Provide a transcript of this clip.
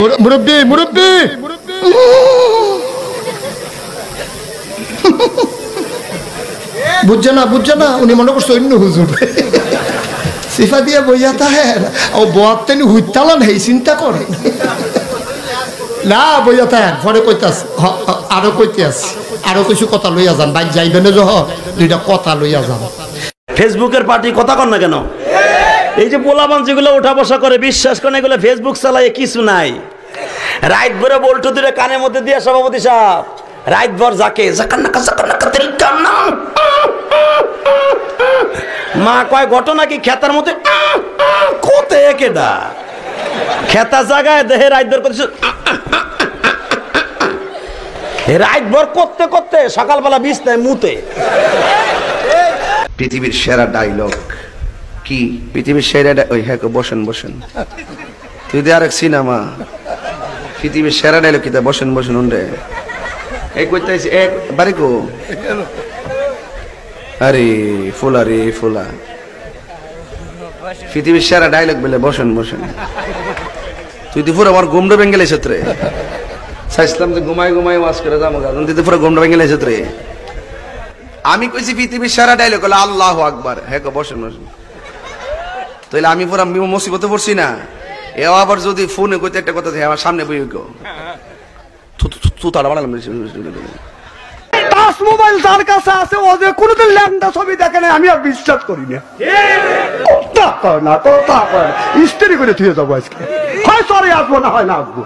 মুরব্বী মুরব্বী বুঝছে না উনি মনে করছে অন্য হুজুর সিফা দিয়ে বইয়া তাহের ও বোয়ার তেনি হুইতালান হেই চিন্তা করে না বইয়া তাহের পরে কইতাস আরো কইতে আস আরো কিছু কথা লইয়া যান বাইক যাইবেন যহ দুইটা কথা লইয়া যান। ফেসবুকের পার্টি কথা কন না কেন? এই যে পোলাপান যেগুলো উঠা বসা করে বিশ্বাস করেন এগুলো ফেসবুক চালায় কিছু নাই। রাইট ভরে বল্টু দূরে কানের মধ্যে দিয়ে সভাপতি সাহেব রাইট ভর যাকে মা কয় ঘটনা কি খেতার মধ্যে কোতে কেডা খেতা জায়গায় দেহে রাইট ভর করছে রাইট ভর করতে করতে সকালবেলা বিছনায় মুতে। পৃথিবীর সেরা ডায়লগ কি? পৃথিবীর সেরা ওই হ্যাঁ বসেন বসেন তুই দে আরেক সিনেমা পৃথিবীর সেরা ডায়লগ কি? বসেন বসেন উন্ডে এই কইতে এক বাড়ি কো আরে ফুলা রে ফুলা পৃথিবীর সেরা ডায়লগ বলে বসেন বসেন তুই তো পুরো আমার গুমডো বেঙ্গেল এসেত্রে চাইছিলাম যে ঘুমাই ঘুমাই ওয়াজ করে যাবো কারণ তুই তো পুরো গুমডো বেঙ্গেল এসেত্রে। আমি কইছি পৃথিবীর সেরা ডায়লগ হলো আল্লাহু আকবার। হ্যাঁ বসেন বসেন তাহলে আমি পুরো মুসিবতে পড়ছি না। এও আবার যদি ফোনে কইতে একটা কথা থাকে আমার সামনে বই গো বানালাম টাচ মোবাইল যার কাছে আছে ও যে কোনোদিন ল্যান্ডা ছবি দেখে না আমি আর বিশ্বাস করি না। কথা কয় না স্ত্রী করে থুয়ে যাবো আজকে হয় সরে আসবো না হয় না আসবো।